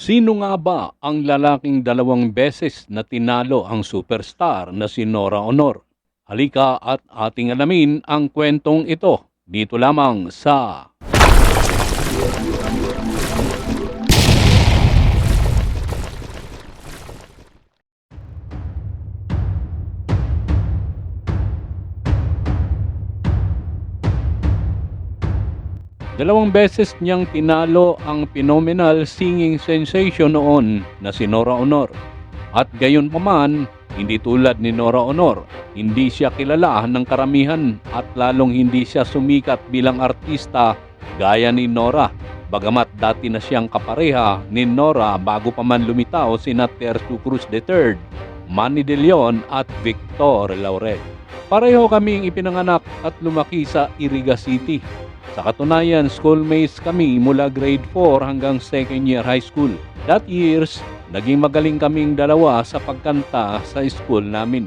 Sino nga ba ang lalaking 2 beses na tinalo ang superstar na si Nora Honor? Halika at ating alamin ang kwentong ito dito lamang sa 2 beses niyang tinalo ang phenomenal singing sensation noon na si Nora Honor. At gayon pa man, hindi tulad ni Nora Honor, hindi siya kilala ng karamihan at lalong hindi siya sumikat bilang artista gaya ni Nora. Bagamat dati na siyang kapareha ni Nora bago pa man lumitaw sina Tercio Cruz III, Manny De Leon at Victor Laurel. Pareho kaming ipinanganak at lumaki sa Iriga City. Sa katunayan, schoolmates kami mula grade 4 hanggang second year high school. That years, naging magaling kaming dalawa sa pagkanta sa school namin.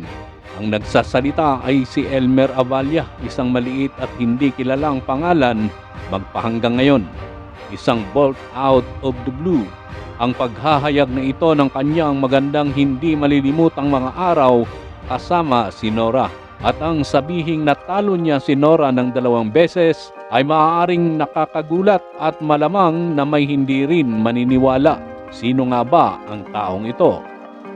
Ang nagsasalita ay si Elmer Avalia, isang maliit at hindi kilalang pangalan magpahanggang ngayon. Isang bolt out of the blue. Ang paghahayag na ito ng kanyang magandang hindi malilimutang mga araw kasama si Nora. At ang sabihing natalo niya si Nora ng 2 beses ay maaaring nakakagulat at malamang na may hindi rin maniniwala. Sino nga ba ang taong ito?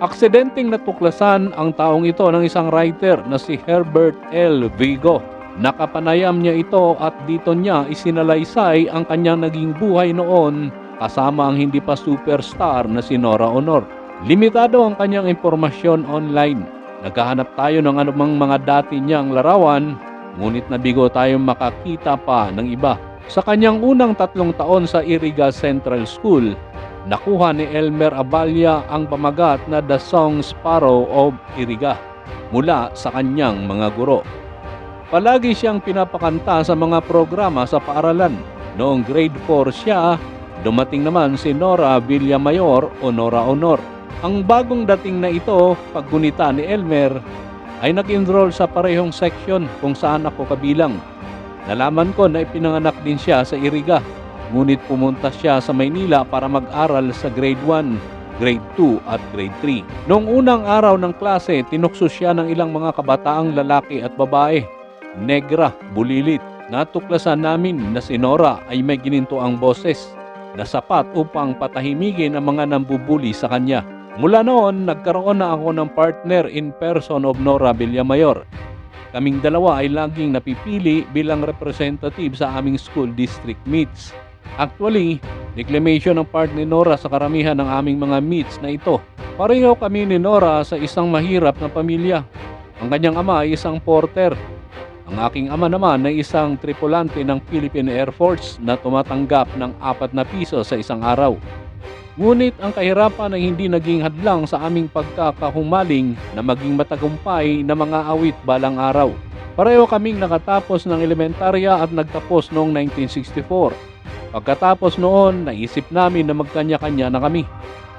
Aksidenteng natuklasan ang taong ito ng isang writer na si Herbert L. Vigo. Nakapanayam niya ito at dito niya isinalaysay ang kanyang naging buhay noon kasama ang hindi pa superstar na si Nora Honor. Limitado ang kanyang impormasyon online. Naghahanap tayo ng anumang mga dati niyang larawan, ngunit nabigo tayong makakita pa ng iba. Sa kanyang unang 3 taon sa Iriga Central School, nakuha ni Elmer Avalia ang pamagat na The Song Sparrow of Iriga mula sa kanyang mga guro. Palagi siyang pinapakanta sa mga programa sa paaralan. Noong grade 4 siya, dumating naman si Nora Villamayor o Nora Honor. Ang bagong dating na ito, paggunita ni Elmer, ay nag-enroll sa parehong section kung saan ako kabilang. Nalaman ko na ipinanganak din siya sa Iriga, ngunit pumunta siya sa Maynila para mag-aral sa grade 1, grade 2 at grade 3. Noong unang araw ng klase, tinukso siya ng ilang mga kabataang lalaki at babae. Negra, bulilit. Natuklasan namin na si Nora ay may gininto ang boses na sapat upang patahimigin ang mga nambubuli sa kanya. Mula noon, nagkaroon na ako ng partner in person of Nora Villamayor. Kaming dalawa ay laging napipili bilang representative sa aming school district meets. Actually, declamation ng part ni Nora sa karamihan ng aming mga meets na ito. Pareho kami ni Nora sa isang mahirap na pamilya. Ang kanyang ama ay isang porter. Ang aking ama naman ay isang tripulante ng Philippine Air Force na tumatanggap ng 4 na piso sa isang araw. Ngunit ang kahirapan ay hindi naging hadlang sa aming pagkakahumaling na maging matagumpay na mga awit balang araw. Pareho kaming nakatapos ng elementarya at nagtapos noong 1964. Pagkatapos noon, naisip namin na magkanya-kanya na kami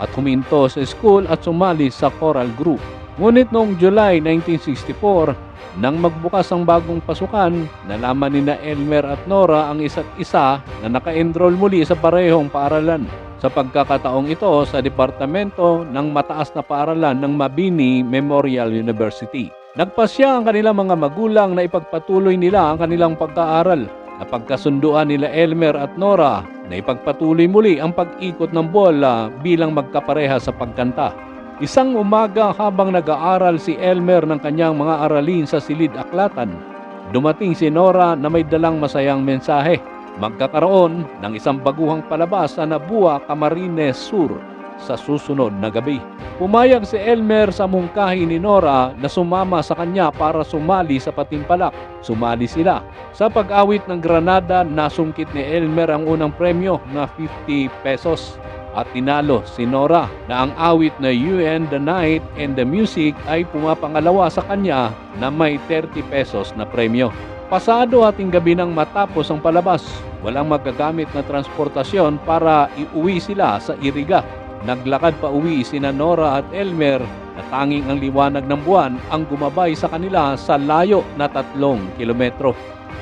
at huminto sa school at sumali sa choral group. Ngunit noong July 1964, nang magbukas ang bagong pasukan, nalaman ni na Elmer at Nora ang isa't isa na naka-enroll muli sa parehong paaralan. Sa pagkakataong ito sa Departamento ng Mataas na Paaralan ng Mabini Memorial University. Nagpasya ang kanilang mga magulang na ipagpatuloy nila ang kanilang pag-aaral. Napagkasunduan nila Elmer at Nora na ipagpatuloy muli ang pag-ikot ng bola bilang magkapareha sa pagkanta. Isang umaga habang nag-aaral si Elmer ng kanyang mga aralin sa silid aklatan, dumating si Nora na may dalang masayang mensahe. Magkakaroon ng isang baguhang palabas sa Nabua, Camarines Sur sa susunod na gabi. Pumayag si Elmer sa mungkahi ni Nora na sumama sa kanya para sumali sa patimpalak. Sumali sila. Sa pag-awit ng Granada, nasungkit ni Elmer ang unang premyo na 50 pesos. At tinalo si Nora na ang awit na You and the Night and the Music ay pumapangalawa sa kanya na may 30 pesos na premyo. Pasado ating gabi nang matapos ang palabas, walang magagamit na transportasyon para iuwi sila sa Iriga. Naglakad pa uwi sina Nora at Elmer na tanging ang liwanag ng buwan ang gumabay sa kanila sa layo na 3 kilometro.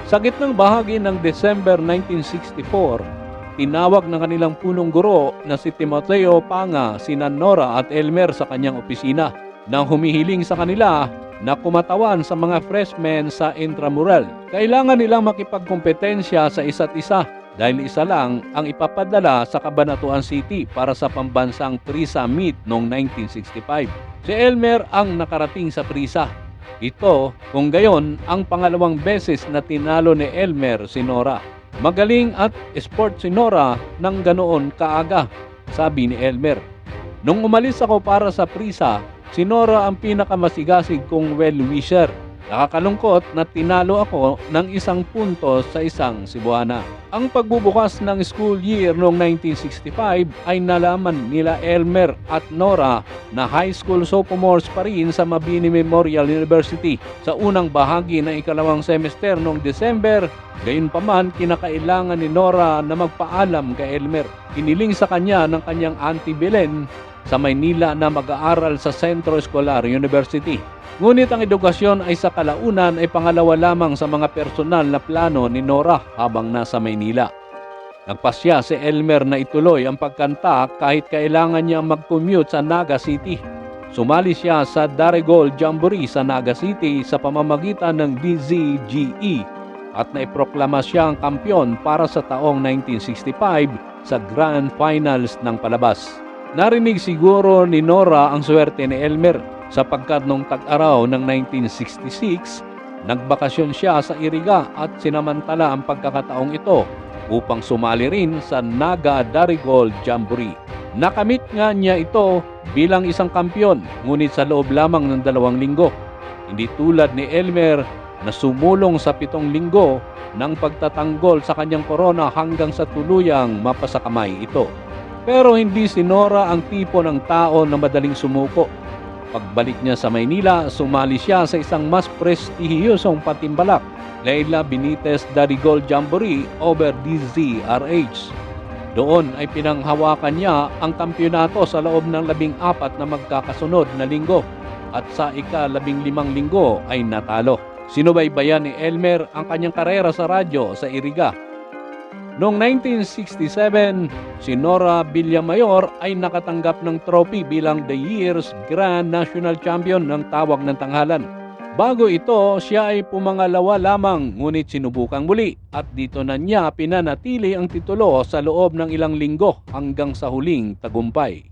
Sa gitnang bahagi ng December 1964, tinawag ng kanilang punong guro na si Timoteo Panga, sina Nora at Elmer sa kanyang opisina nang humihiling sa kanila na kumatawan sa mga freshmen sa intramural. Kailangan nilang makipagkompetensya sa isa't isa dahil isa lang ang ipapadala sa Cabanatuan City para sa pambansang Prisa Meet noong 1965. Si Elmer ang nakarating sa Prisa. Ito, kung gayon, ang pangalawang beses na tinalo ni Elmer si Nora. Magaling at sport si Nora nang ganoon kaaga, sabi ni Elmer. Nung umalis ako para sa Prisa, si Nora ang pinakamasigasig kong well-wisher. Nakakalungkot na tinalo ako ng 1 puntos sa isang Cebuana. Ang pagbubukas ng school year noong 1965 ay nalaman nila Elmer at Nora na high school sophomores pa rin sa Mabini Memorial University sa unang bahagi ng ikalawang semester noong December. Gayunpaman, kinakailangan ni Nora na magpaalam kay Elmer. Iniling sa kanya ng kanyang Auntie Belen sa Maynila na mag-aaral sa Centro Escolar University. Ngunit ang edukasyon ay sa kalaunan ay pangalawa lamang sa mga personal na plano ni Nora habang nasa Maynila. Nagpasya si Elmer na ituloy ang pagkanta kahit kailangan niya mag-commute sa Naga City. Sumali siya sa Darigol Jamboree sa Naga City sa pamamagitan ng DZGE at naiproklama siyang kampyon para sa taong 1965 sa Grand Finals ng palabas. Narinig siguro ni Nora ang swerte ni Elmer sapagkat nung tag-araw ng 1966, nagbakasyon siya sa Iriga at sinamantala ang pagkakataong ito upang sumali rin sa Naga Darigol Jamboree. Nakamit nga niya ito bilang isang kampyon, ngunit sa loob lamang ng 2 linggo. Hindi tulad ni Elmer na sumulong sa 7 linggo ng pagtatanggol sa kanyang korona hanggang sa tuluyang mapasakamay ito. Pero hindi si Nora ang tipo ng tao na madaling sumuko. Pagbalik niya sa Maynila, sumali siya sa isang mas prestihiyosong patimbalak, Leila Benitez Darigol Jamboree over DZRH. Doon ay pinanghawakan niya ang kampyonato sa loob ng 14 na magkakasunod na linggo at sa ika-15 linggo ay natalo. Sinubaybayan ni Elmer ang kanyang karera sa radyo sa Iriga. Noong 1967, si Nora Villamayor ay nakatanggap ng trophy bilang the year's Grand National Champion ng tawag ng tanghalan. Bago ito, siya ay pumangalawa lamang ngunit sinubukang muli at dito na niya pinanatili ang titulo sa loob ng ilang linggo hanggang sa huling tagumpay.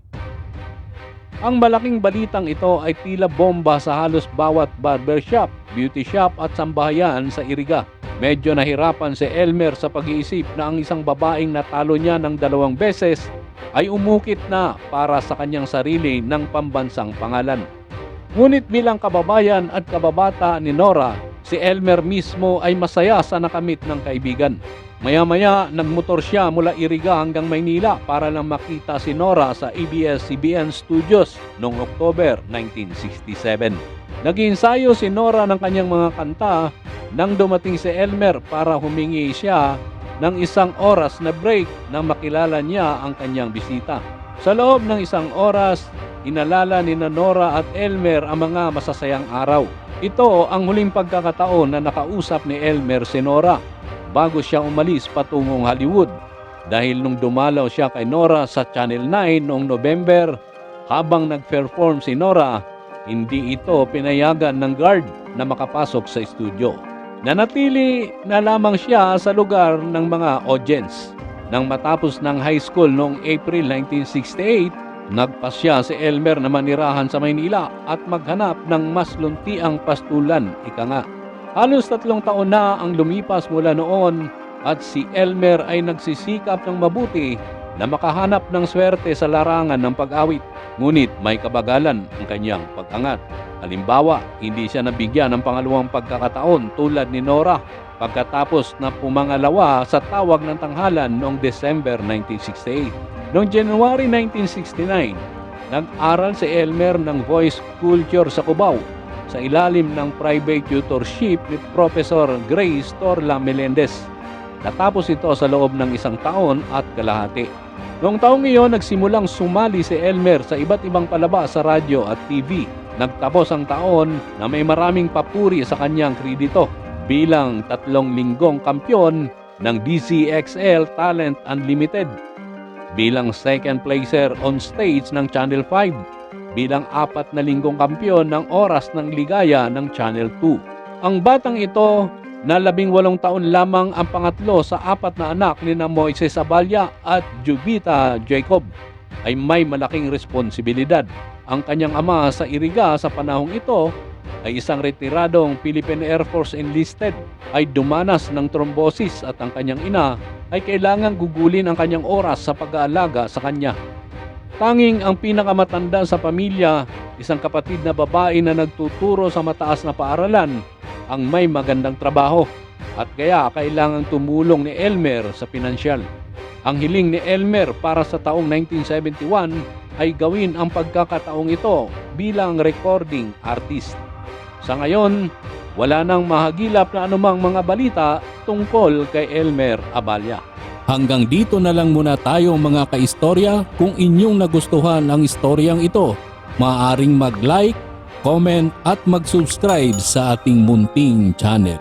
Ang malaking balitang ito ay tila bomba sa halos bawat barbershop, beauty shop at sambahayan sa Iriga. Medyo nahirapan si Elmer sa pag-iisip na ang isang babaeng natalo niya ng 2 beses ay umukit na para sa kanyang sarili ng pambansang pangalan. Ngunit bilang kababayan at kababata ni Nora, si Elmer mismo ay masaya sa nakamit ng kaibigan. Maya-maya, nagmotor siya mula Iriga hanggang Maynila para lang makita si Nora sa ABS-CBN Studios noong October 1967. Nag-iensayo si Nora ng kanyang mga kanta nang dumating si Elmer para humingi siya ng 1 oras na break nang makilala niya ang kanyang bisita. Sa loob ng 1 oras, inalala ni Nora at Elmer ang mga masasayang araw. Ito ang huling pagkakataon na nakausap ni Elmer si Nora bago siya umalis patungong Hollywood. Dahil nung dumalaw siya kay Nora sa Channel 9 noong November, habang nag-perform si Nora, hindi ito pinayagan ng guard na makapasok sa studio. Nanatili na lamang siya sa lugar ng mga audience. Nang matapos ng high school noong April 1968, nagpasya si Elmer na manirahan sa Maynila at maghanap ng mas luntiang pastulan, ika nga. Halos 3 taon na ang lumipas mula noon at si Elmer ay nagsisikap ng mabuti na makahanap ng swerte sa larangan ng pag-awit. Ngunit may kabagalan ang kanyang pag-angat. Halimbawa, hindi siya nabigyan ng pangalawang pagkakataon tulad ni Nora pagkatapos na pumangalawa sa tawag ng tanghalan noong December 1968. Noong January 1969, nag-aral si Elmer ng voice culture sa Cubao sa ilalim ng private tutorship ni Professor Grace Torla Melendez. Natapos ito sa loob ng 1 taon at kalahati. Noong taong iyon, nagsimulang sumali si Elmer sa iba't ibang palabas sa radyo at TV. Nagtapos ang taon na may maraming papuri sa kanyang kredito bilang 3 linggong kampyon ng DCXL Talent Unlimited, bilang second placer on stage ng Channel 5, bilang 4 na linggong kampiyon ng Oras ng Ligaya ng Channel 2. Ang batang ito na 18 taon lamang ang pangatlo sa 4 na anak ni na Moises Aballa at Jubita Jacob ay may malaking responsibilidad. Ang kanyang ama sa Iriga sa panahong ito ay isang retiradong Philippine Air Force enlisted, ay dumanas ng trombosis at ang kanyang ina ay kailangang gugulin ang kanyang oras sa pag-aalaga sa kanya. Tanging ang pinakamatanda sa pamilya, isang kapatid na babae na nagtuturo sa mataas na paaralan, ang may magandang trabaho at kaya kailangang tumulong ni Elmer sa pinansyal. Ang hiling ni Elmer para sa taong 1971 ay gawin ang pagkakataong ito bilang recording artist. Sa ngayon, wala nang mahagilap na anumang mga balita tungkol kay Elmer Aballa. Hanggang dito na lang muna tayo mga kaistorya. Kung inyong nagustuhan ang istoryang ito, maaaring mag-like, comment at mag-subscribe sa ating munting channel.